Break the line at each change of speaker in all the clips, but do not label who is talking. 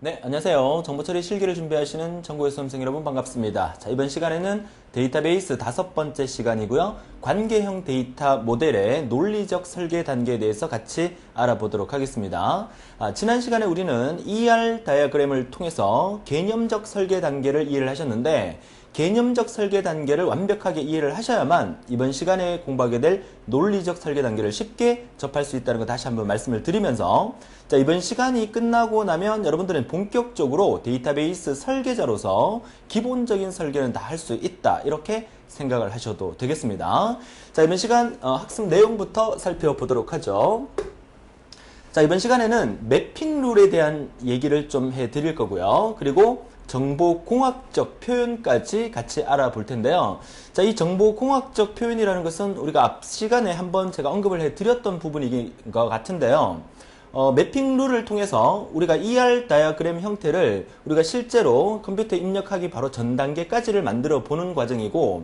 네, 안녕하세요. 정보처리 실기를 준비하시는 전국의 수험생 여러분 반갑습니다. 자, 이번 시간에는 데이터베이스 5번째 시간이고요. 관계형 데이터 모델의 논리적 설계 단계에 대해서 같이 알아보도록 하겠습니다. 지난 시간에 우리는 ER 다이어그램을 통해서 개념적 설계 단계를 이해를 하셨는데 개념적 설계 단계를 완벽하게 이해를 하셔야만 이번 시간에 공부하게 될 논리적 설계 단계를 쉽게 접할 수 있다는 거 다시 한번 말씀을 드리면서 자, 이번 시간이 끝나고 나면 여러분들은 본격적으로 데이터베이스 설계자로서 기본적인 설계는 다 할 수 있다 이렇게 생각을 하셔도 되겠습니다. 자, 이번 시간 학습 내용부터 살펴보도록 하죠. 자, 이번 시간에는 매핑 룰에 대한 얘기를 좀 해드릴 거고요. 그리고 정보공학적 표현까지 같이 알아볼 텐데요. 자, 이 정보공학적 표현이라는 것은 우리가 앞 시간에 한번 제가 언급을 해드렸던 부분인 것 같은데요. 매핑 룰을 통해서 우리가 ER 다이어그램 형태를 우리가 실제로 컴퓨터에 입력하기 바로 전 단계까지를 만들어 보는 과정이고,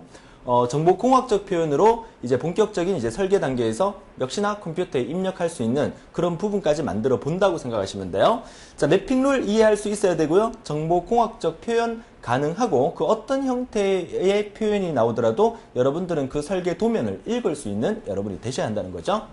정보공학적 표현으로 이제 본격적인 이제 설계 단계에서 역시나 컴퓨터에 입력할 수 있는 그런 부분까지 만들어 본다고 생각하시면 돼요. 자, 매핑 룰 이해할 수 있어야 되고요. 정보공학적 표현 가능하고 그 어떤 형태의 표현이 나오더라도 여러분들은 그 설계 도면을 읽을 수 있는 여러분이 되셔야 한다는 거죠.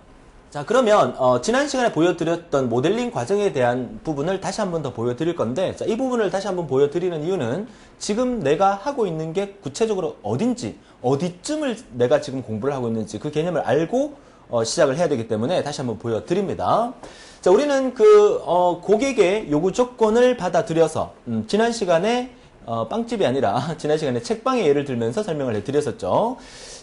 자, 그러면 지난 시간에 보여드렸던 모델링 과정에 대한 부분을 다시 한번 더 보여드릴 건데, 자, 이 부분을 다시 한번 보여드리는 이유는 지금 내가 하고 있는 게 구체적으로 어딘지, 어디쯤을 내가 지금 공부를 하고 있는지 그 개념을 알고 시작을 해야 되기 때문에 다시 한번 보여드립니다. 자, 우리는 고객의 요구 조건을 받아들여서 지난 시간에 빵집이 아니라 지난 시간에 책방의 예를 들면서 설명을 해드렸었죠.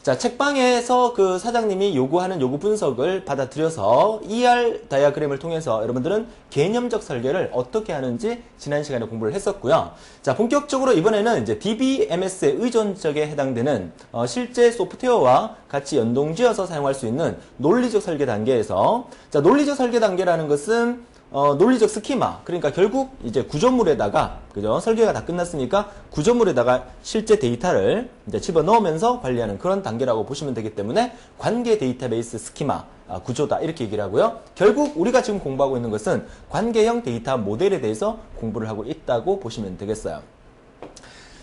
자, 책방에서 그 사장님이 요구하는 요구 분석을 받아들여서 ER 다이어그램을 통해서 여러분들은 개념적 설계를 어떻게 하는지 지난 시간에 공부를 했었고요. 자, 본격적으로 이번에는 이제 DBMS의 의존적에 해당되는 실제 소프트웨어와 같이 연동지어서 사용할 수 있는 논리적 설계 단계에서, 자, 논리적 설계 단계라는 것은 논리적 스키마, 그러니까 결국 이제 구조물에다가, 그죠? 설계가 다 끝났으니까 구조물에다가 실제 데이터를 이제 집어넣으면서 관리하는 그런 단계라고 보시면 되기 때문에 관계 데이터베이스 스키마, 구조다 이렇게 얘기를 하고요. 결국 우리가 지금 공부하고 있는 것은 관계형 데이터 모델에 대해서 공부를 하고 있다고 보시면 되겠어요.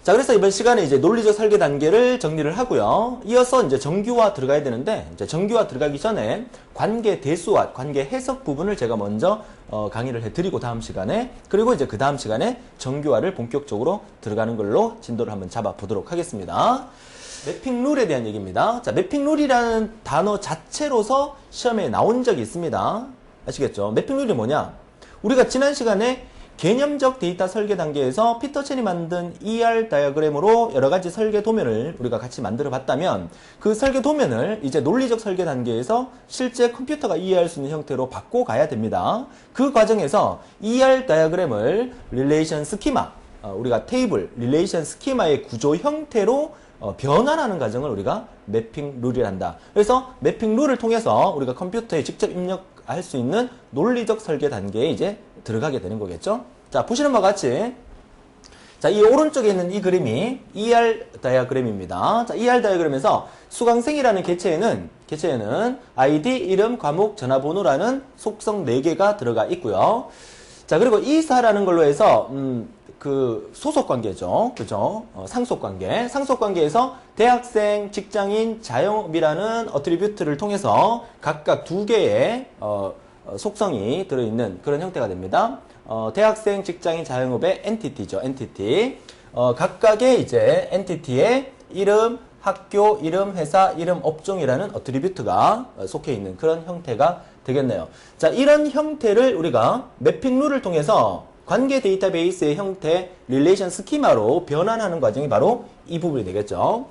자, 그래서 이번 시간에 이제 논리적 설계 단계를 정리를 하고요. 이어서 이제 정규화 들어가야 되는데, 이제 정규화 들어가기 전에 관계 대수와 관계 해석 부분을 제가 먼저 강의를 해드리고 다음 시간에, 그리고 이제 그 다음 시간에 정규화를 본격적으로 들어가는 걸로 진도를 한번 잡아보도록 하겠습니다. 매핑 룰에 대한 얘기입니다. 자, 매핑 룰이라는 단어 자체로서 시험에 나온 적이 있습니다. 아시겠죠? 매핑 룰이 뭐냐? 우리가 지난 시간에 개념적 데이터 설계 단계에서 피터 첸이 만든 ER 다이어그램으로 여러 가지 설계 도면을 우리가 같이 만들어 봤다면 그 설계 도면을 이제 논리적 설계 단계에서 실제 컴퓨터가 이해할 수 있는 형태로 바꿔 가야 됩니다. 그 과정에서 ER 다이어그램을 릴레이션 스키마, 우리가 테이블, 릴레이션 스키마의 구조 형태로 변환하는 과정을 우리가 매핑 룰이란다. 그래서 매핑 룰을 통해서 우리가 컴퓨터에 직접 입력할 수 있는 논리적 설계 단계에 이제 들어가게 되는 거겠죠. 자, 보시는 바와 같이, 자, 이 오른쪽에 있는 이 그림이 ER 다이어그램입니다. 자, ER 다이어그램에서 수강생이라는 개체에는 아이디, 이름, 과목, 전화번호라는 속성 4개가 들어가 있고요. 자, 그리고 이사라는 걸로 해서 그 소속 관계죠. 그죠? 상속 관계. 상속 관계에서 대학생, 직장인, 자영업이라는 어트리뷰트를 통해서 각각 2개의 속성이 들어있는 그런 형태가 됩니다. 대학생, 직장인, 자영업의 엔티티죠. 엔티티. 각각의 이제 엔티티의 이름, 학교, 이름, 회사, 이름, 업종이라는 어트리뷰트가 속해 있는 그런 형태가 되겠네요. 자, 이런 형태를 우리가 매핑 룰을 통해서 관계 데이터베이스의 형태, 릴레이션 스키마로 변환하는 과정이 바로 이 부분이 되겠죠.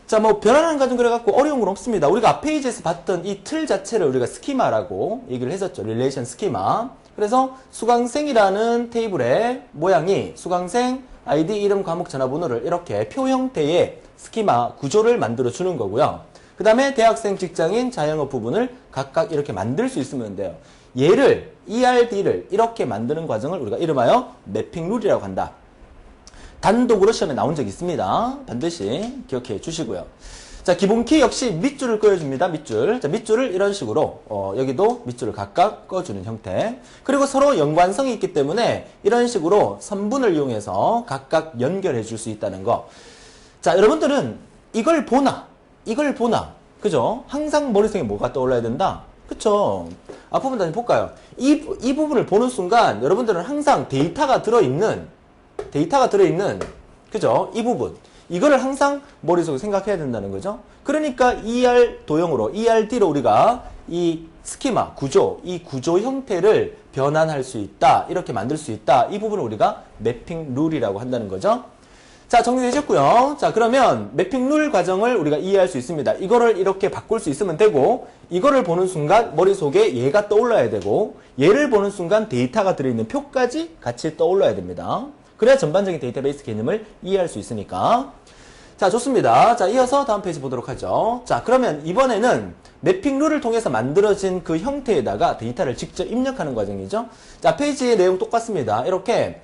자, 뭐 변환하는 과정 그래갖고 어려운 건 없습니다. 우리가 앞 페이지에서 봤던 이 틀 자체를 우리가 스키마라고 얘기를 했었죠. 릴레이션 스키마. 그래서 수강생이라는 테이블의 모양이 수강생, 아이디, 이름, 과목, 전화번호를 이렇게 표 형태의 스키마 구조를 만들어 주는 거고요. 그 다음에 대학생, 직장인, 자영업 부분을 각각 이렇게 만들 수 있으면 돼요. 얘를, ERD를 이렇게 만드는 과정을 우리가 이름하여 매핑 룰이라고 한다. 단독으로 시험에 나온 적이 있습니다. 반드시 기억해 주시고요. 자, 기본 키 역시 밑줄을 그어줍니다. 밑줄. 자, 밑줄을 이런 식으로, 여기도 밑줄을 각각 그어주는 형태. 그리고 서로 연관성이 있기 때문에 이런 식으로 선분을 이용해서 각각 연결해 줄 수 있다는 거. 자, 여러분들은 이걸 보나, 그죠? 항상 머릿속에 뭐가 떠올라야 된다? 그쵸? 앞부분 다시 볼까요? 이 부분을 보는 순간 여러분들은 항상 데이터가 들어있는, 그죠? 이 부분. 이거를 항상 머릿속에 생각해야 된다는 거죠. 그러니까 ER 도형으로, ERD로 우리가 이 스키마, 이 구조 형태를 변환할 수 있다. 이렇게 만들 수 있다. 이 부분을 우리가 매핑 룰이라고 한다는 거죠. 자, 정리되셨고요. 자, 그러면 매핑 룰 과정을 우리가 이해할 수 있습니다. 이거를 이렇게 바꿀 수 있으면 되고, 이거를 보는 순간 머릿속에 얘가 떠올라야 되고, 얘를 보는 순간 데이터가 들어있는 표까지 같이 떠올라야 됩니다. 그래야 전반적인 데이터베이스 개념을 이해할 수 있으니까. 자, 좋습니다. 자, 이어서 다음 페이지 보도록 하죠. 자, 그러면 이번에는 매핑 룰을 통해서 만들어진 그 형태에다가 데이터를 직접 입력하는 과정이죠. 자, 페이지의 내용 똑같습니다. 이렇게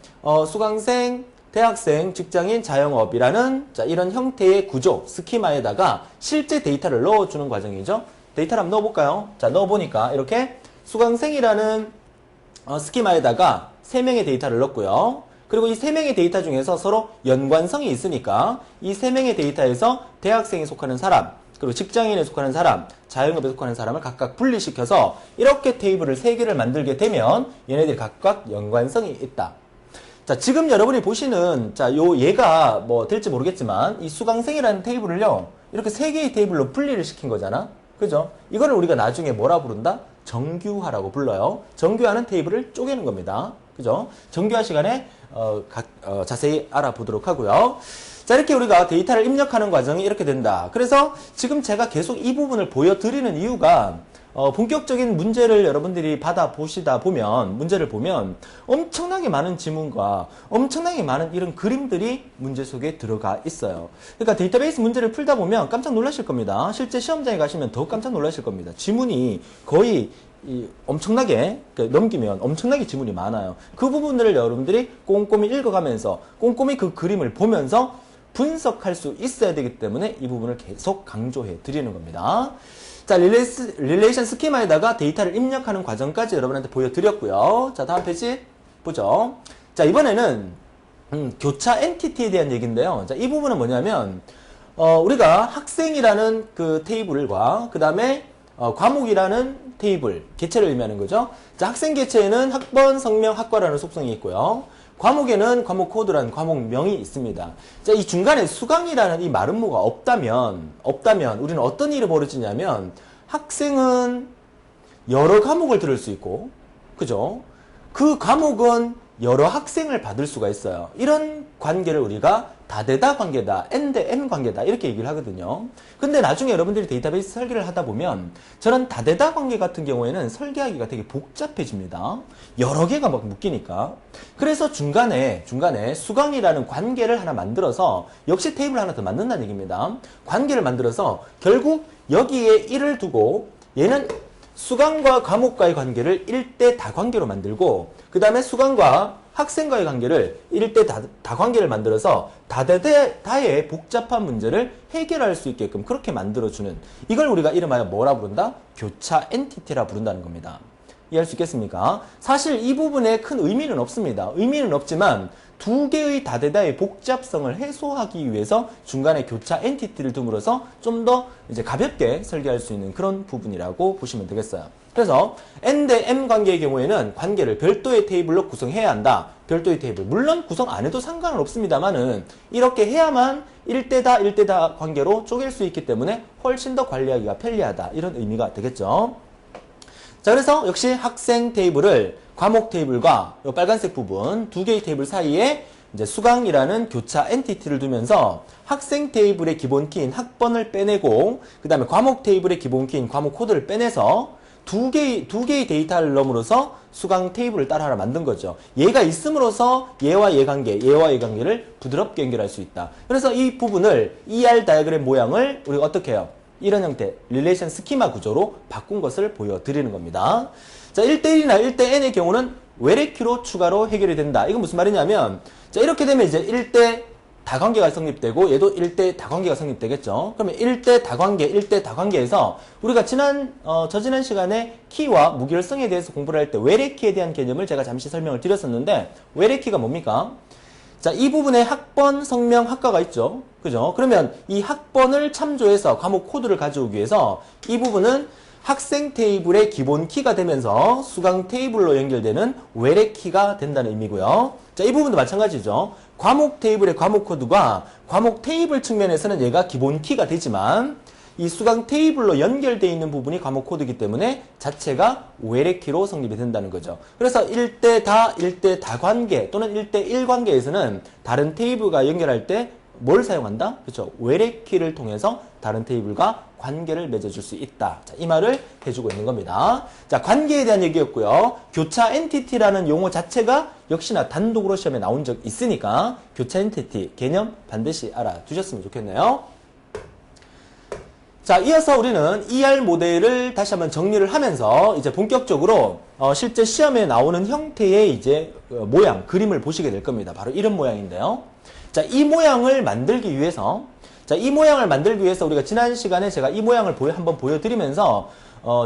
수강생, 대학생, 직장인, 자영업이라는 자, 이런 형태의 구조, 스키마에다가 실제 데이터를 넣어주는 과정이죠. 데이터를 한번 넣어볼까요? 자, 넣어보니까 이렇게 수강생이라는 스키마에다가 3명의 데이터를 넣었고요. 그리고 이 3명의 데이터 중에서 서로 연관성이 있으니까 이 3명의 데이터에서 대학생에 속하는 사람, 그리고 직장인에 속하는 사람, 자영업에 속하는 사람을 각각 분리시켜서 이렇게 테이블을 3개를 만들게 되면 얘네들이 각각 연관성이 있다. 자, 지금 여러분이 보시는, 자, 얘가 뭐 될지 모르겠지만, 이 수강생이라는 테이블을요, 이렇게 3개의 테이블로 분리를 시킨 거잖아? 그죠? 이거를 우리가 나중에 뭐라 부른다? 정규화라고 불러요. 정규화는 테이블을 쪼개는 겁니다. 그죠? 정규화 시간에, 자세히 알아보도록 하고요. 자, 이렇게 우리가 데이터를 입력하는 과정이 이렇게 된다. 그래서 지금 제가 계속 이 부분을 보여드리는 이유가, 본격적인 문제를 여러분들이 받아보시다 보면, 문제를 보면 엄청나게 많은 지문과 엄청나게 많은 이런 그림들이 문제 속에 들어가 있어요. 그러니까 데이터베이스 문제를 풀다 보면 깜짝 놀라실 겁니다. 실제 시험장에 가시면 더 깜짝 놀라실 겁니다. 지문이 거의 엄청나게 넘기면 엄청나게 지문이 많아요. 그 부분들을 여러분들이 꼼꼼히 읽어가면서 꼼꼼히 그 그림을 보면서 분석할 수 있어야 되기 때문에 이 부분을 계속 강조해 드리는 겁니다. 자, 릴레이션 스키마에다가 데이터를 입력하는 과정까지 여러분한테 보여드렸고요. 자, 다음 페이지 보죠. 자, 이번에는 교차 엔티티에 대한 얘기인데요. 자, 이 부분은 뭐냐면 우리가 학생이라는 그 테이블과 그 다음에 과목이라는 테이블, 개체를 의미하는 거죠. 자, 학생 개체에는 학번, 성명, 학과라는 속성이 있고요. 과목에는 과목 코드라는 과목명이 있습니다. 자, 이 중간에 수강이라는 이 마름모가 없다면 우리는 어떤 일이 벌어지냐면 학생은 여러 과목을 들을 수 있고, 그죠? 그 과목은 여러 학생을 받을 수가 있어요. 이런 관계를 우리가 다대다 관계다, N-M 관계다 이렇게 얘기를 하거든요. 근데 나중에 여러분들이 데이터베이스 설계를 하다 보면 저런 다대다 관계 같은 경우에는 설계하기가 되게 복잡해집니다. 여러 개가 막 묶이니까. 그래서 중간에 수강이라는 관계를 하나 만들어서 역시 테이블 하나 더 만든다는 얘기입니다. 관계를 만들어서 결국 여기에 1을 두고 얘는 수강과 과목과의 관계를 1대 다관계로 만들고 그 다음에 수강과 학생과의 관계를 1대 다관계를 만들어서 다의 복잡한 문제를 해결할 수 있게끔 그렇게 만들어주는 이걸 우리가 이름하여 뭐라 부른다? 교차 엔티티라 부른다는 겁니다. 이해할 수 있겠습니까? 사실 이 부분에 큰 의미는 없습니다. 의미는 없지만 두 개의 다대다의 복잡성을 해소하기 위해서 중간에 교차 엔티티를 둠으로써 좀 더 이제 가볍게 설계할 수 있는 그런 부분이라고 보시면 되겠어요. 그래서 N 대 M 관계의 경우에는 관계를 별도의 테이블로 구성해야 한다. 별도의 테이블. 물론 구성 안 해도 상관은 없습니다만은 이렇게 해야만 1대다 관계로 쪼갤 수 있기 때문에 훨씬 더 관리하기가 편리하다. 이런 의미가 되겠죠. 자, 그래서 역시 학생 테이블을 과목 테이블과 이 빨간색 부분 두 개의 테이블 사이에 이제 수강이라는 교차 엔티티를 두면서 학생 테이블의 기본 키인 학번을 빼내고 그 다음에 과목 테이블의 기본 키인 과목 코드를 빼내서 두 개의 데이터를 넣음으로써 수강 테이블을 따로 하나 만든 거죠. 얘가 있음으로써 얘와 얘 관계를 부드럽게 연결할 수 있다. 그래서 이 부분을 ER 다이어그램 모양을 우리가 어떻게 해요? 이런 형태, 릴레이션 스키마 구조로 바꾼 것을 보여드리는 겁니다. 자, 1대1이나 1대-n의 경우는 외래키로 추가로 해결이 된다. 이건 무슨 말이냐면, 자, 이렇게 되면 이제 1대 다관계가 성립되고 얘도 일대 다관계가 성립되겠죠. 그러면 일대 다관계, 일대 다관계에서 우리가 저지난 시간에 키와 무결성에 대해서 공부를 할 때 외래키에 대한 개념을 제가 잠시 설명을 드렸었는데 외래키가 뭡니까? 자, 이 부분에 학번, 성명, 학과가 있죠. 그죠? 그러면 이 학번을 참조해서 과목 코드를 가져오기 위해서 이 부분은 학생 테이블의 기본 키가 되면서 수강 테이블로 연결되는 외래 키가 된다는 의미고요. 자, 이 부분도 마찬가지죠. 과목 테이블의 과목 코드가 과목 테이블 측면에서는 얘가 기본 키가 되지만 이 수강 테이블로 연결되어 있는 부분이 과목 코드이기 때문에 자체가 외래 키로 성립이 된다는 거죠. 그래서 1대 다 관계 또는 1대1 관계에서는 다른 테이블과 연결할 때 뭘 사용한다? 그렇죠. 외래 키를 통해서 다른 테이블과 관계를 맺어줄 수 있다. 자, 이 말을 해주고 있는 겁니다. 자, 관계에 대한 얘기였고요. 교차 엔티티라는 용어 자체가 역시나 단독으로 시험에 나온 적 있으니까 교차 엔티티 개념 반드시 알아두셨으면 좋겠네요. 자, 이어서 우리는 ER 모델을 다시 한번 정리를 하면서 이제 본격적으로 실제 시험에 나오는 형태의 이제 모양, 그림을 보시게 될 겁니다. 바로 이런 모양인데요. 자, 이 모양을 만들기 위해서 우리가 지난 시간에 제가 이 모양을 한번 보여드리면서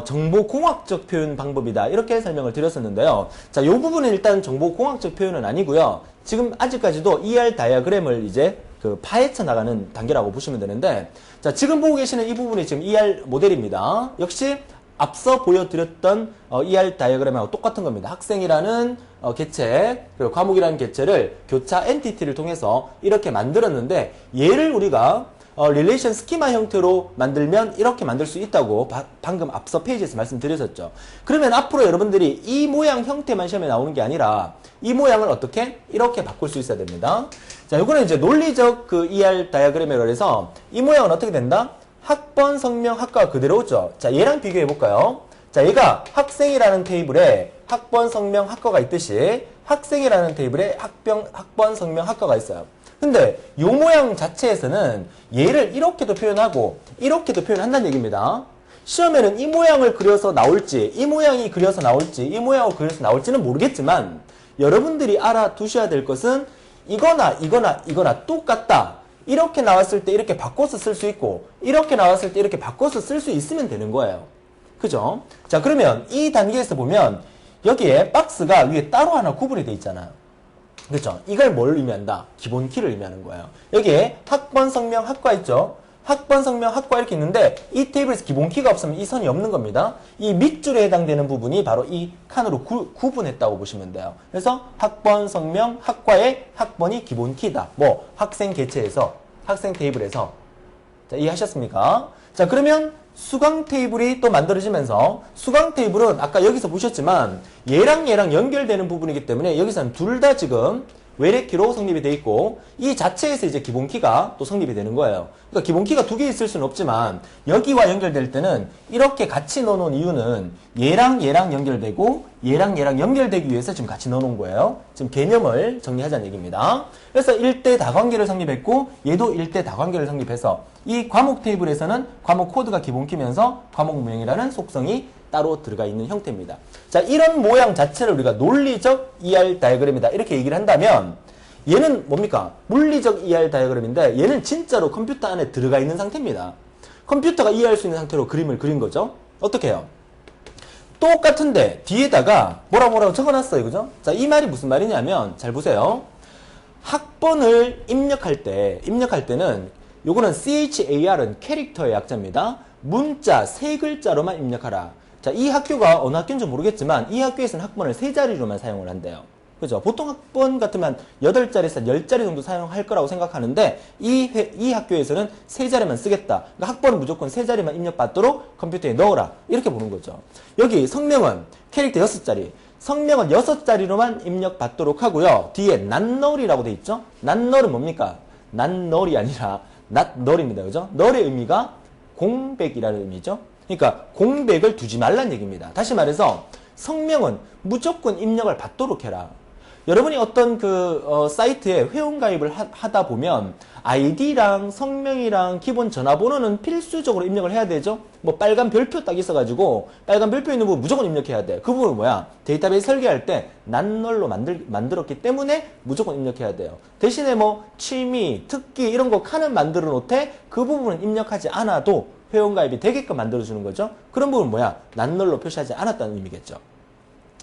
정보공학적 표현 방법이다 이렇게 설명을 드렸었는데요. 자, 이 부분은 일단 정보공학적 표현은 아니고요. 지금 아직까지도 ER 다이어그램을 이제 파헤쳐 나가는 단계라고 보시면 되는데, 자, 지금 보고 계시는 이 부분이 지금 ER 모델입니다. 역시 앞서 보여드렸던 ER 다이어그램하고 똑같은 겁니다. 학생이라는 개체, 그리고 과목이라는 개체를 교차 엔티티를 통해서 이렇게 만들었는데, 얘를 우리가 릴레이션 스키마 형태로 만들면 이렇게 만들 수 있다고 방금 앞서 페이지에서 말씀드렸었죠. 그러면 앞으로 여러분들이 이 모양 형태만 시험에 나오는 게 아니라 이 모양을 어떻게? 이렇게 바꿀 수 있어야 됩니다. 자, 요거는 이제 논리적 ER 다이어그램이라고 해서 이 모양은 어떻게 된다? 학번, 성명, 학과가 그대로 오죠. 자, 얘랑 비교해 볼까요? 자, 얘가 학생이라는 테이블에 학번, 성명, 학과가 있듯이 학생이라는 테이블에 학번, 성명, 학과가 있어요. 근데 이 모양 자체에서는 얘를 이렇게도 표현하고 이렇게도 표현한다는 얘기입니다. 시험에는 이 모양을 그려서 나올지, 이 모양이 그려서 나올지, 이 모양을 그려서 나올지는 모르겠지만 여러분들이 알아두셔야 될 것은 이거나 똑같다. 이렇게 나왔을 때 이렇게 바꿔서 쓸 수 있고 이렇게 나왔을 때 이렇게 바꿔서 쓸 수 있으면 되는 거예요. 그죠? 자, 그러면 이 단계에서 보면 여기에 박스가 위에 따로 하나 구분이 돼 있잖아요. 그렇죠? 이걸 뭘 의미한다? 기본 키를 의미하는 거예요. 여기에 학번, 성명, 학과 있죠? 학번, 성명, 학과 이렇게 있는데 이 테이블에서 기본 키가 없으면 이 선이 없는 겁니다. 이 밑줄에 해당되는 부분이 바로 이 칸으로 구분했다고 보시면 돼요. 그래서 학번, 성명, 학과의 학번이 기본 키다. 뭐 학생 개체에서, 학생 테이블에서. 자, 이해하셨습니까? 자, 그러면 수강 테이블이 또 만들어지면서 수강 테이블은 아까 여기서 보셨지만 얘랑 연결되는 부분이기 때문에 여기서는 둘 다 지금 외래키로 성립이 돼 있고 이 자체에서 이제 기본키가 또 성립이 되는 거예요. 그러니까 기본키가 두 개 있을 수는 없지만 여기와 연결될 때는 이렇게 같이 넣어놓은 이유는 얘랑 연결되고 얘랑 연결되기 위해서 지금 같이 넣어놓은 거예요. 지금 개념을 정리하자는 얘기입니다. 그래서 1대 다관계를 성립했고 얘도 1대 다관계를 성립해서 이 과목 테이블에서는 과목 코드가 기본키면서 과목명이라는 속성이 따로 들어가 있는 형태입니다. 자, 이런 모양 자체를 우리가 논리적 ER 다이어그램이다 이렇게 얘기를 한다면 얘는 뭡니까? 물리적 ER 다이어그램인데 얘는 진짜로 컴퓨터 안에 들어가 있는 상태입니다. 컴퓨터가 이해할 수 있는 상태로 그림을 그린 거죠. 어떻게 해요? 똑같은데 뒤에다가 뭐라고 적어놨어요. 그죠? 자, 이 말이 무슨 말이냐면 잘 보세요. 학번을 입력할 때는 요거는 CHAR은 캐릭터의 약자입니다. 문자 세 글자로만 입력하라. 자, 이 학교가 어느 학교인지 모르겠지만 이 학교에서는 학번을 세 자리로만 사용을 한대요. 그죠? 보통 학번 같으면 8자리에서 10자리 정도 사용할 거라고 생각하는데 이 학교에서는 세 자리만 쓰겠다. 그러니까 학번은 무조건 세 자리만 입력받도록 컴퓨터에 넣어라. 이렇게 보는 거죠. 여기 성명은 캐릭터 6자리. 성명은 6자리로만 입력받도록 하고요. 뒤에 낫널이라고 돼 있죠? 낫널은 뭡니까? 낫널이 아니라 낫널입니다. 그죠? 널의 의미가 공백이라는 의미죠. 그러니까 공백을 두지 말라는 얘기입니다. 다시 말해서 성명은 무조건 입력을 받도록 해라. 여러분이 어떤 사이트에 회원가입을 하다 보면 아이디랑 성명이랑 기본 전화번호는 필수적으로 입력을 해야 되죠. 뭐 빨간 별표 딱 있어가지고 빨간 별표 있는 부분 무조건 입력해야 돼. 그 부분은 뭐야? 데이터베이스 설계할 때 난널로 만들었기 때문에 무조건 입력해야 돼요. 대신에 뭐 취미, 특기 이런 거 칸은 만들어 놓되 그 부분은 입력하지 않아도 회원가입이 되게끔 만들어주는 거죠. 그런 부분은 뭐야? 난널로 표시하지 않았다는 의미겠죠.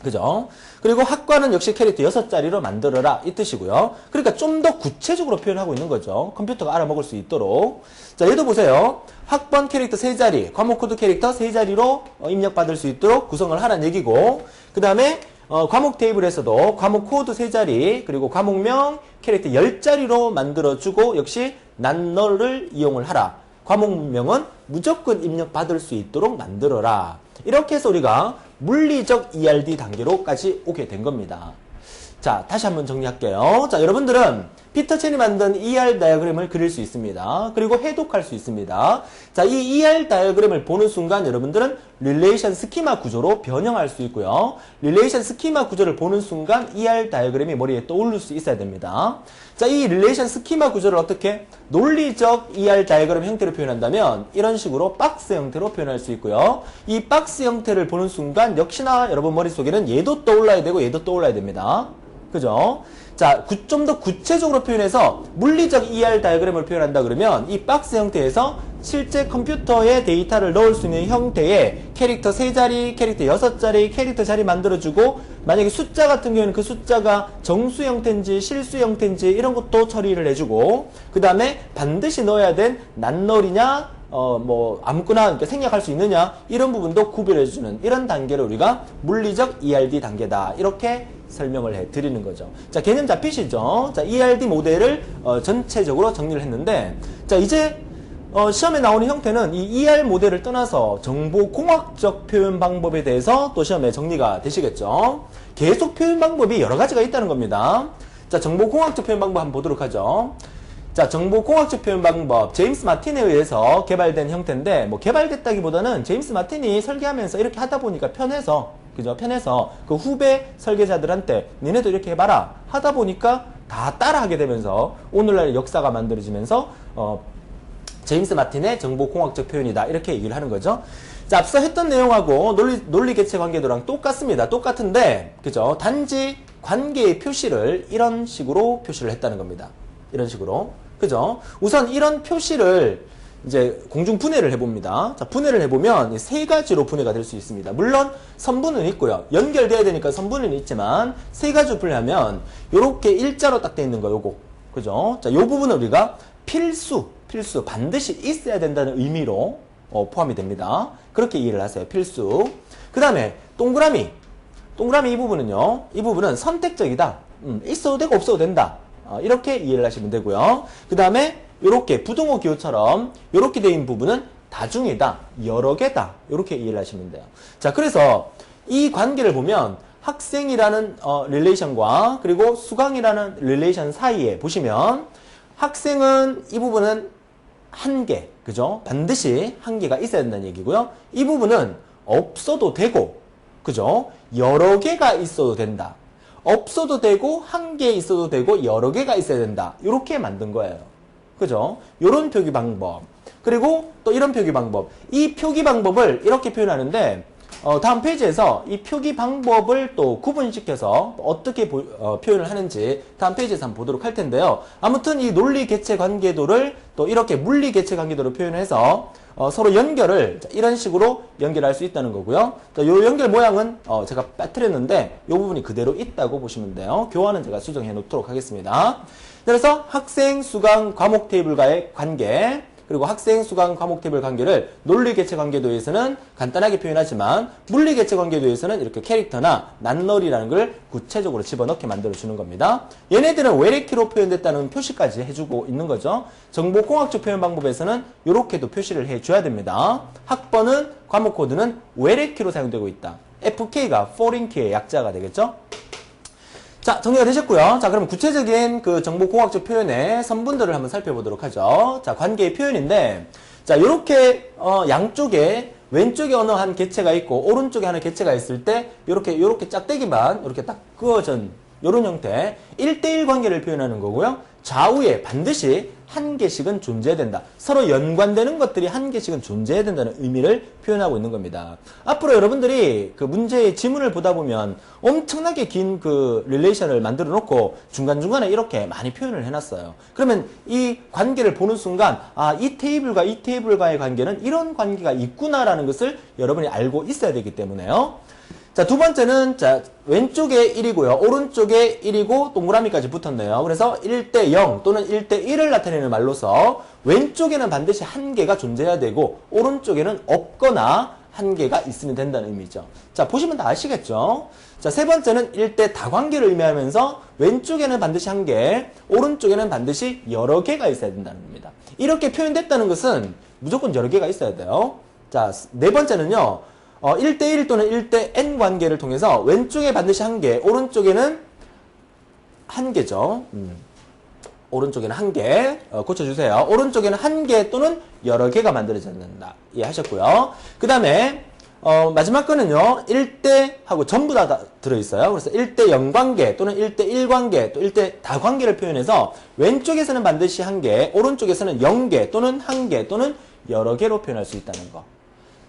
그죠? 그리고 학과는 역시 캐릭터 6자리로 만들어라 이 뜻이고요. 그러니까 좀 더 구체적으로 표현하고 있는 거죠. 컴퓨터가 알아먹을 수 있도록. 자, 얘도 보세요. 학번 캐릭터 3자리, 과목 코드 캐릭터 3자리로 입력받을 수 있도록 구성을 하라는 얘기고, 그 다음에 과목 테이블에서도 과목 코드 3자리, 그리고 과목명 캐릭터 10자리로 만들어주고 역시 난널을 이용을 하라. 과목명은 무조건 입력받을 수 있도록 만들어라. 이렇게 해서 우리가 물리적 ERD 단계로까지 오게 된 겁니다. 자, 다시 한번 정리할게요. 자, 여러분들은 피터 첸이 만든 ER 다이어그램을 그릴 수 있습니다. 그리고 해독할 수 있습니다. 자, 이 ER 다이어그램을 보는 순간 여러분들은 릴레이션 스키마 구조로 변형할 수 있고요. 릴레이션 스키마 구조를 보는 순간 ER 다이어그램이 머리에 떠오를 수 있어야 됩니다. 자, 이 릴레이션 스키마 구조를 어떻게 논리적 ER 다이어그램 형태로 표현한다면 이런 식으로 박스 형태로 표현할 수 있고요. 이 박스 형태를 보는 순간 역시나 여러분 머릿속에는 얘도 떠올라야 되고 얘도 떠올라야 됩니다. 그죠? 자, 좀 더 구체적으로 표현해서 물리적 ER 다이어그램을 표현한다 그러면 이 박스 형태에서 실제 컴퓨터에 데이터를 넣을 수 있는 형태의 캐릭터 3자리, 캐릭터 6자리, 캐릭터 자리 만들어주고 만약에 숫자 같은 경우에는 그 숫자가 정수 형태인지 실수 형태인지 이런 것도 처리를 해주고 그 다음에 반드시 넣어야 된 난널이냐 뭐 아무거나 그러니까 생략할 수 있느냐 이런 부분도 구별해주는 이런 단계를 우리가 물리적 ERD 단계다 이렇게 설명을 해드리는 거죠. 자, 개념 잡히시죠? 자, ERD 모델을 전체적으로 정리를 했는데 자, 이제 시험에 나오는 형태는 이 ER 모델을 떠나서 정보공학적 표현 방법에 대해서 또 시험에 정리가 되시겠죠? 계속 표현 방법이 여러 가지가 있다는 겁니다. 자, 정보공학적 표현 방법 한번 보도록 하죠. 자, 정보공학적 표현 방법, 제임스 마틴에 의해서 개발된 형태인데, 뭐 개발됐다기보다는 제임스 마틴이 설계하면서 이렇게 하다 보니까 편해서, 그죠? 편해서 그 후배 설계자들한테 니네도 이렇게 해봐라 하다 보니까 다 따라하게 되면서 오늘날 역사가 만들어지면서 제임스 마틴의 정보공학적 표현이다 이렇게 얘기를 하는 거죠. 자, 앞서 했던 내용하고 논리개체 관계도랑 똑같습니다. 똑같은데, 그죠? 단지 관계의 표시를 이런 식으로 표시를 했다는 겁니다. 이런 식으로. 그죠? 우선 이런 표시를 이제 공중 분해를 해봅니다. 자, 분해를 해보면 세 가지로 분해가 될 수 있습니다. 물론 선분은 있고요. 연결돼야 되니까 선분은 있지만 세 가지로 분해하면 요렇게 일자로 딱 돼 있는 거 요거. 그죠? 자, 요 부분은 우리가 필수 반드시 있어야 된다는 의미로 포함이 됩니다. 그렇게 이해를 하세요. 필수. 그 다음에 동그라미 이 부분은요. 이 부분은 선택적이다. 있어도 되고 없어도 된다. 이렇게 이해를 하시면 되고요. 그 다음에 이렇게 부등호 기호처럼 이렇게 되어 있는 부분은 다중이다, 여러 개다 이렇게 이해를 하시면 돼요. 자, 그래서 이 관계를 보면 학생이라는 릴레이션과 그리고 수강이라는 릴레이션 사이에 보시면 학생은 이 부분은 한 개, 그죠? 반드시 한 개가 있어야 된다는 얘기고요. 이 부분은 없어도 되고, 그죠? 여러 개가 있어도 된다. 없어도 되고 한 개 있어도 되고 여러 개가 있어야 된다. 이렇게 만든 거예요. 그죠? 요런 표기 방법. 그리고 또 이런 표기 방법. 이 표기 방법을 이렇게 표현하는데 다음 페이지에서 이 표기 방법을 또 구분시켜서 어떻게 표현을 하는지 다음 페이지에서 한번 보도록 할 텐데요. 아무튼 이 논리 개체 관계도를 또 이렇게 물리 개체 관계도로 표현해서 서로 연결을 이런 식으로 연결할 수 있다는 거고요. 이 연결 모양은 제가 빠뜨렸는데 이 부분이 그대로 있다고 보시면 돼요. 교환은 제가 수정해 놓도록 하겠습니다. 그래서 학생, 수강, 과목 테이블과의 관계 그리고 학생, 수강, 과목 테이블 관계를 논리개체 관계도에서는 간단하게 표현하지만 물리개체 관계도에서는 이렇게 캐릭터나 난널이라는 걸 구체적으로 집어넣게 만들어주는 겁니다. 얘네들은 외래키로 표현됐다는 표시까지 해주고 있는 거죠. 정보공학적 표현 방법에서는 이렇게도 표시를 해줘야 됩니다. 학번은, 과목 코드는 외래키로 사용되고 있다. FK가 foreign key의 약자가 되겠죠. 자, 정리가 되셨고요. 자, 그럼 구체적인 그 정보공학적 표현의 선분들을 한번 살펴보도록 하죠. 자, 관계의 표현인데, 자, 요렇게, 양쪽에, 왼쪽에 어느 한 개체가 있고, 오른쪽에 하나 개체가 있을 때, 요렇게 짝대기만, 요렇게 딱 그어진, 이런 형태 1대1 관계를 표현하는 거고요. 좌우에 반드시 한 개씩은 존재해야 된다. 서로 연관되는 것들이 한 개씩은 존재해야 된다는 의미를 표현하고 있는 겁니다. 앞으로 여러분들이 그 문제의 지문을 보다 보면 엄청나게 긴 그 릴레이션을 만들어 놓고 중간중간에 이렇게 많이 표현을 해놨어요. 그러면 이 관계를 보는 순간 아, 이 테이블과 이 테이블과의 관계는 이런 관계가 있구나라는 것을 여러분이 알고 있어야 되기 때문에요. 자, 두 번째는, 자, 왼쪽에 1이고요. 오른쪽에 1이고 동그라미까지 붙었네요. 그래서 1대 0 또는 1대 1을 나타내는 말로서 왼쪽에는 반드시 한 개가 존재해야 되고 오른쪽에는 없거나 한 개가 있으면 된다는 의미죠. 자, 보시면 다 아시겠죠? 자, 세 번째는 1대 다관계를 의미하면서 왼쪽에는 반드시 한 개, 오른쪽에는 반드시 여러 개가 있어야 된다는 겁니다. 이렇게 표현됐다는 것은 무조건 여러 개가 있어야 돼요. 자, 네 번째는요. 1대1 또는 1대_n 관계를 통해서 왼쪽에 반드시 한 개, 오른쪽에는 한 개죠. 오른쪽에는 한 개, 고쳐주세요. 오른쪽에는 한 개 또는 여러 개가 만들어져야 된다. 이해하셨고요. 그 다음에 마지막 거는요. 1대 하고 전부 다 들어있어요. 그래서 1대0 관계 또는 1대1 관계 또 1대 다관계를 표현해서 왼쪽에서는 반드시 한 개, 오른쪽에서는 0개 또는 한 개 또는 여러 개로 표현할 수 있다는 거.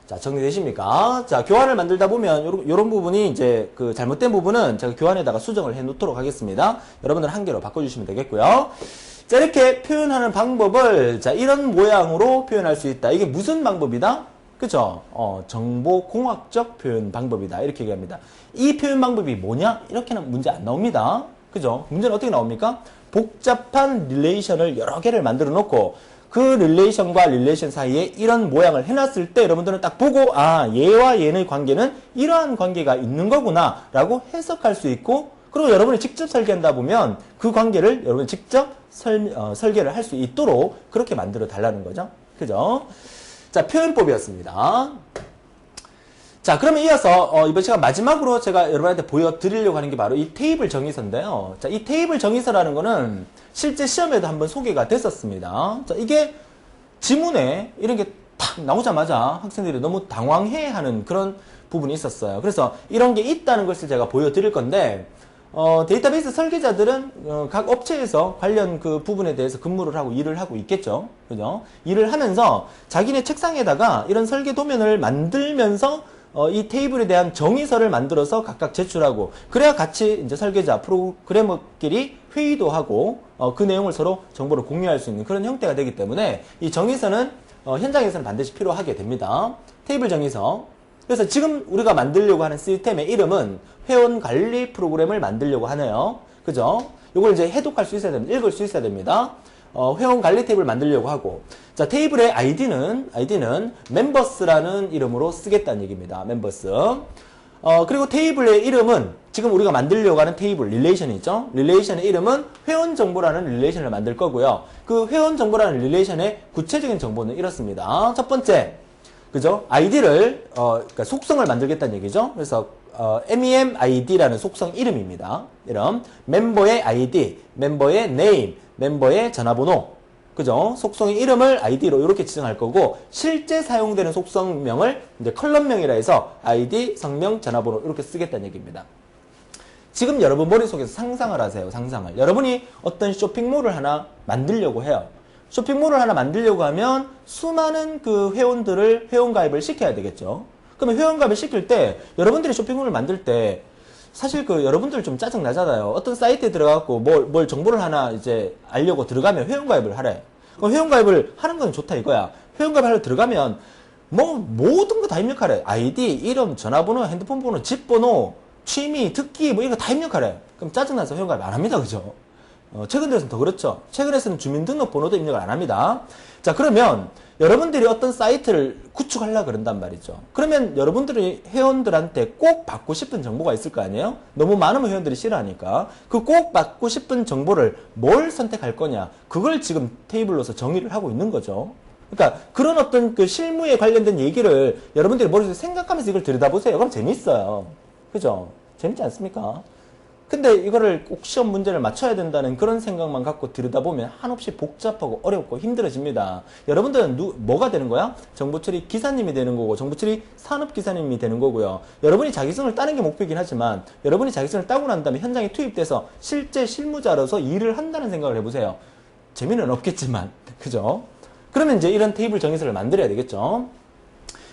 자, 정리되십니까? 자, 교환을 만들다 보면 요런 부분이 이제 그 잘못된 부분은 제가 교환에다가 수정을 해 놓도록 하겠습니다. 여러분들 한 개로 바꿔주시면 되겠고요. 자, 이렇게 표현하는 방법을 자, 이런 모양으로 표현할 수 있다. 이게 무슨 방법이다? 그죠? 정보공학적 표현 방법이다. 이렇게 얘기합니다. 이 표현 방법이 뭐냐? 이렇게는 문제 안 나옵니다. 그죠? 문제는 어떻게 나옵니까? 복잡한 릴레이션을 여러 개를 만들어 놓고 그 릴레이션과 릴레이션 사이에 이런 모양을 해놨을 때 여러분들은 딱 보고 아, 얘와 얘의 관계는 이러한 관계가 있는 거구나 라고 해석할 수 있고 그리고 여러분이 직접 설계한다 보면 그 관계를 여러분이 직접 설계를 할 수 있도록 그렇게 만들어 달라는 거죠. 그죠? 자, 표현법이었습니다. 자, 그러면 이어서 이번 시간 마지막으로 제가 여러분한테 보여드리려고 하는 게 바로 이 테이블 정의서인데요. 자, 이 테이블 정의서라는 거는 실제 시험에도 한번 소개가 됐었습니다. 자, 이게 지문에 이런 게 탁 나오자마자 학생들이 너무 당황해하는 그런 부분이 있었어요. 그래서 이런 게 있다는 것을 제가 보여드릴 건데 데이터베이스 설계자들은 각 업체에서 관련 그 부분에 대해서 근무를 하고 일을 하고 있겠죠. 그죠? 일을 하면서 자기네 책상에다가 이런 설계 도면을 만들면서 이 테이블에 대한 정의서를 만들어서 각각 제출하고 그래야 같이 이제 설계자, 프로그래머끼리 회의도 하고 그 내용을 서로 정보를 공유할 수 있는 그런 형태가 되기 때문에 이 정의서는 현장에서는 반드시 필요하게 됩니다. 테이블 정의서. 그래서 지금 우리가 만들려고 하는 시스템의 이름은 회원 관리 프로그램을 만들려고 하네요. 그죠? 이걸 이제 해독할 수 있어야 됩니다. 읽을 수 있어야 됩니다. 회원 관리 테이블을 만들려고 하고 자, 테이블의 아이디는 멤버스라는 이름으로 쓰겠다는 얘기입니다. 멤버스. 그리고 테이블의 이름은 지금 우리가 만들려고 하는 테이블 릴레이션이 있죠. 릴레이션의 이름은 회원 정보라는 릴레이션을 만들 거고요. 그 회원 정보라는 릴레이션의 구체적인 정보는 이렇습니다. 첫 번째, 그죠? 아이디를 그러니까 속성을 만들겠다는 얘기죠. 그래서 MEM ID라는 속성 이름입니다. 이름 멤버의 ID, 멤버의 name, 멤버의 전화번호, 그죠? 속성의 이름을 ID로 이렇게 지정할 거고 실제 사용되는 속성명을 이제 컬럼명이라 해서 ID, 성명, 전화번호 이렇게 쓰겠다는 얘기입니다. 지금 여러분 머릿속에서 상상을 하세요. 상상을. 여러분이 어떤 쇼핑몰을 하나 만들려고 해요. 쇼핑몰을 하나 만들려고 하면 수많은 그 회원들을 회원가입을 시켜야 되겠죠. 그러면 회원가입을 시킬 때 여러분들이 쇼핑몰을 만들 때 사실 그 여러분들 좀 짜증 나잖아요. 어떤 사이트에 들어가고 뭘 정보를 하나 이제 알려고 들어가면 회원가입을 하래. 그럼 회원가입을 하는 건 좋다 이거야. 회원가입을 하러 들어가면 뭐 모든 거 다 입력하래. 아이디, 이름, 전화번호, 핸드폰 번호, 집 번호, 취미, 특기 뭐 이거 다 입력하래. 그럼 짜증나서 회원가입 안 합니다. 그죠? 최근 들어서는 더 그렇죠. 최근에서는 주민등록번호도 입력을 안 합니다. 자, 그러면 여러분들이 어떤 사이트를 구축하려고 그런단 말이죠. 그러면 여러분들이 회원들한테 꼭 받고 싶은 정보가 있을 거 아니에요? 너무 많으면 회원들이 싫어하니까. 그 꼭 받고 싶은 정보를 뭘 선택할 거냐. 그걸 지금 테이블로서 정의를 하고 있는 거죠. 그러니까 그런 어떤 그 실무에 관련된 얘기를 여러분들이 머릿속에 생각하면서 이걸 들여다보세요. 그럼 재밌어요. 그죠? 재밌지 않습니까? 근데 이거를 꼭 시험 문제를 맞춰야 된다는 그런 생각만 갖고 들여다보면 한없이 복잡하고 어렵고 힘들어집니다. 여러분들은 뭐가 되는 거야? 정보 처리 기사님이 되는 거고 정보 처리 산업 기사님이 되는 거고요. 여러분이 자격증을 따는 게 목표이긴 하지만 여러분이 자격증을 따고 난 다음에 현장에 투입돼서 실제 실무자로서 일을 한다는 생각을 해보세요. 재미는 없겠지만 그죠? 그러면 이제 이런 테이블 정의서를 만들어야 되겠죠.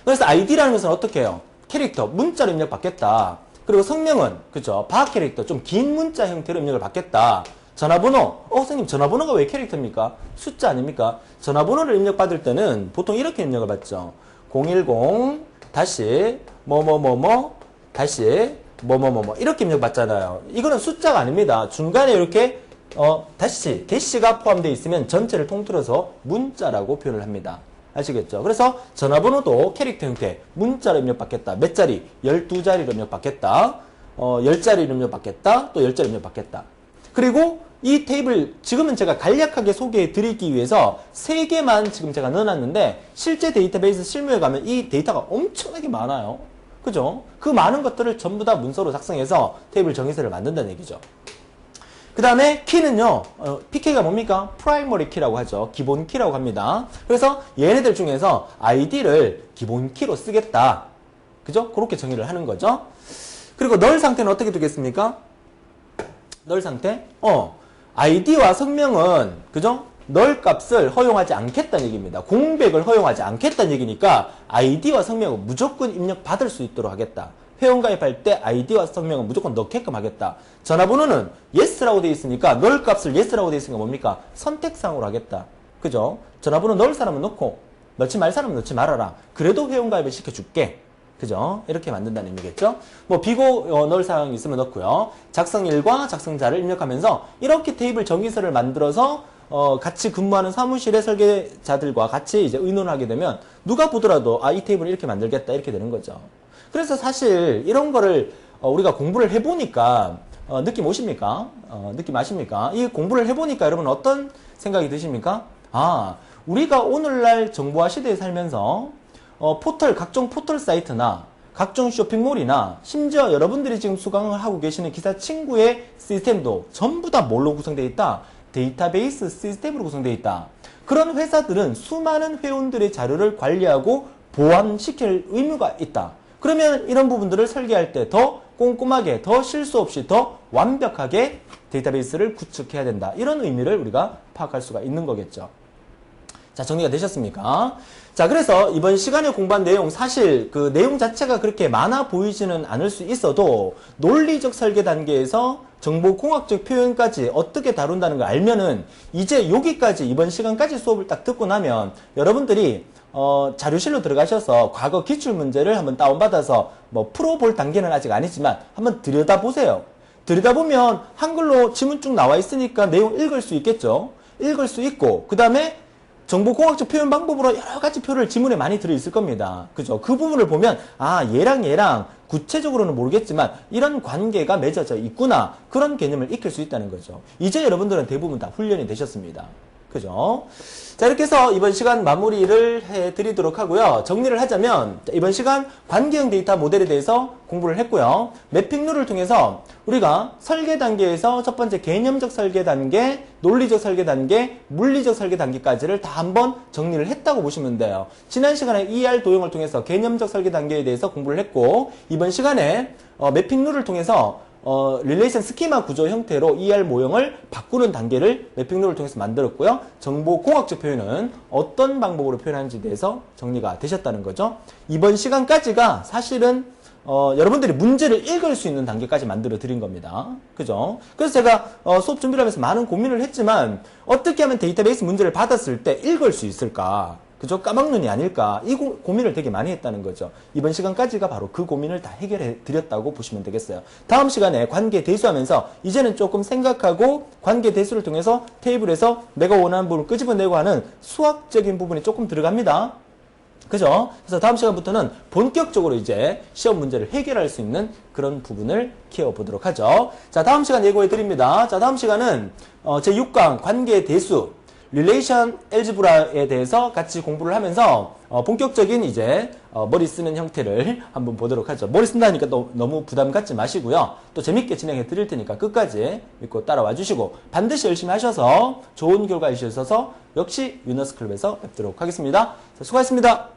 그래서 ID라는 것은 어떻게 해요? 캐릭터, 문자로 입력 받겠다. 그리고 성명은 그죠? 바학 캐릭터, 좀 긴 문자 형태로 입력을 받겠다. 전화번호, 선생님 전화번호가 왜 캐릭터입니까? 숫자 아닙니까? 전화번호를 입력받을 때는 보통 이렇게 입력을 받죠. 010 다시 뭐뭐뭐뭐 다시 뭐뭐뭐뭐 이렇게 입력받잖아요. 이거는 숫자가 아닙니다. 중간에 이렇게 대시가 포함되어 있으면 전체를 통틀어서 문자라고 표현을 합니다. 아시겠죠? 그래서 전화번호도 캐릭터 형태, 문자로 입력받겠다. 몇 자리? 12자리로 입력받겠다. 10자리로 입력받겠다. 또 10자리 입력받겠다. 그리고 이 테이블, 지금은 제가 간략하게 소개해 드리기 위해서 3개만 지금 제가 넣어놨는데 실제 데이터베이스 실무에 가면 이 데이터가 엄청나게 많아요. 그죠? 그 많은 것들을 전부 다 문서로 작성해서 테이블 정의서를 만든다는 얘기죠. 그 다음에 키는요, PK가 뭡니까? 프라이머리 키라고 하죠. 기본 키라고 합니다. 그래서 얘네들 중에서 ID를 기본 키로 쓰겠다. 그죠? 그렇게 정의를 하는 거죠. 그리고 널 상태는 어떻게 두겠습니까? 널 상태? ID와 성명은, 그죠? 널 값을 허용하지 않겠다는 얘기입니다. 공백을 허용하지 않겠다는 얘기니까 ID와 성명은 무조건 입력받을 수 있도록 하겠다. 회원가입할 때 아이디와 성명은 무조건 넣게끔 하겠다. 전화번호는 yes라고 되어 있으니까 널 값을 yes라고 되어 있으니까 뭡니까? 선택상으로 하겠다. 그죠? 전화번호 넣을 사람은 넣고 넣지 말 사람은 넣지 말아라. 그래도 회원가입을 시켜줄게. 그죠? 이렇게 만든다는 의미겠죠? 뭐 비고 넣을 사항이 있으면 넣고요. 작성일과 작성자를 입력하면서 이렇게 테이블 정의서를 만들어서 같이 근무하는 사무실의 설계자들과 같이 이제 의논하게 되면 누가 보더라도 이 테이블을 이렇게 만들겠다 이렇게 되는 거죠. 그래서 사실 이런 거를 우리가 공부를 해보니까 느낌 오십니까? 느낌 아십니까? 이 공부를 해보니까 여러분 어떤 생각이 드십니까? 우리가 오늘날 정보화 시대에 살면서 각종 포털 사이트나 각종 쇼핑몰이나 심지어 여러분들이 지금 수강을 하고 계시는 기사 친구의 시스템도 전부 다 뭘로 구성되어 있다? 데이터베이스 시스템으로 구성되어 있다. 그런 회사들은 수많은 회원들의 자료를 관리하고 보완시킬 의무가 있다. 그러면 이런 부분들을 설계할 때 더 꼼꼼하게, 더 실수 없이, 더 완벽하게 데이터베이스를 구축해야 된다. 이런 의미를 우리가 파악할 수가 있는 거겠죠. 자, 정리가 되셨습니까? 자, 그래서 이번 시간에 공부한 내용, 사실 그 내용 자체가 그렇게 많아 보이지는 않을 수 있어도 논리적 설계 단계에서 정보공학적 표현까지 어떻게 다룬다는 걸 알면은 이제 여기까지 이번 시간까지 수업을 딱 듣고 나면 여러분들이 자료실로 들어가셔서 과거 기출문제를 한번 다운받아서 뭐 풀어볼 단계는 아직 아니지만 한번 들여다보세요. 들여다보면 한글로 지문 쭉 나와 있으니까 내용 읽을 수 있겠죠. 읽을 수 있고 그 다음에 정보공학적 표현 방법으로 여러 가지 표를 지문에 많이 들어있을 겁니다. 그죠? 그 부분을 보면 얘랑 구체적으로는 모르겠지만 이런 관계가 맺어져 있구나. 그런 개념을 익힐 수 있다는 거죠. 이제 여러분들은 대부분 다 훈련이 되셨습니다. 그죠? 자, 이렇게 해서 이번 시간 마무리를 해드리도록 하고요. 정리를 하자면 이번 시간 관계형 데이터 모델에 대해서 공부를 했고요. 매핑 룰을 통해서 우리가 설계 단계에서 첫 번째 개념적 설계 단계, 논리적 설계 단계, 물리적 설계 단계까지를 다 한번 정리를 했다고 보시면 돼요. 지난 시간에 ER 도형을 통해서 개념적 설계 단계에 대해서 공부를 했고 이번 시간에 매핑 룰을 통해서 릴레이션 스키마 구조 형태로 ER 모형을 바꾸는 단계를 매핑 룰을 통해서 만들었고요. 정보공학적 표현은 어떤 방법으로 표현하는지에 대해서 정리가 되셨다는 거죠. 이번 시간까지가 사실은 여러분들이 문제를 읽을 수 있는 단계까지 만들어 드린 겁니다. 그죠? 그래서 제가 수업 준비를 하면서 많은 고민을 했지만 어떻게 하면 데이터베이스 문제를 받았을 때 읽을 수 있을까? 그죠? 까막눈이 아닐까? 이 고민을 되게 많이 했다는 거죠. 이번 시간까지가 바로 그 고민을 다 해결해 드렸다고 보시면 되겠어요. 다음 시간에 관계 대수하면서 이제는 조금 생각하고 관계 대수를 통해서 테이블에서 내가 원하는 부분을 끄집어내고 하는 수학적인 부분이 조금 들어갑니다. 그죠? 그래서 다음 시간부터는 본격적으로 이제 시험 문제를 해결할 수 있는 그런 부분을 키워보도록 하죠. 자, 다음 시간 예고해 드립니다. 자, 다음 시간은 제6강 관계 대수. 릴레이션 엘즈브라에 대해서 같이 공부를 하면서 본격적인 이제 머리 쓰는 형태를 한번 보도록 하죠. 머리 쓴다니까 또 너무 부담 갖지 마시고요. 또 재밌게 진행해 드릴 테니까 끝까지 믿고 따라와 주시고 반드시 열심히 하셔서 좋은 결과 이루셔서 역시 위너스 클럽에서 뵙도록 하겠습니다. 자, 수고하셨습니다.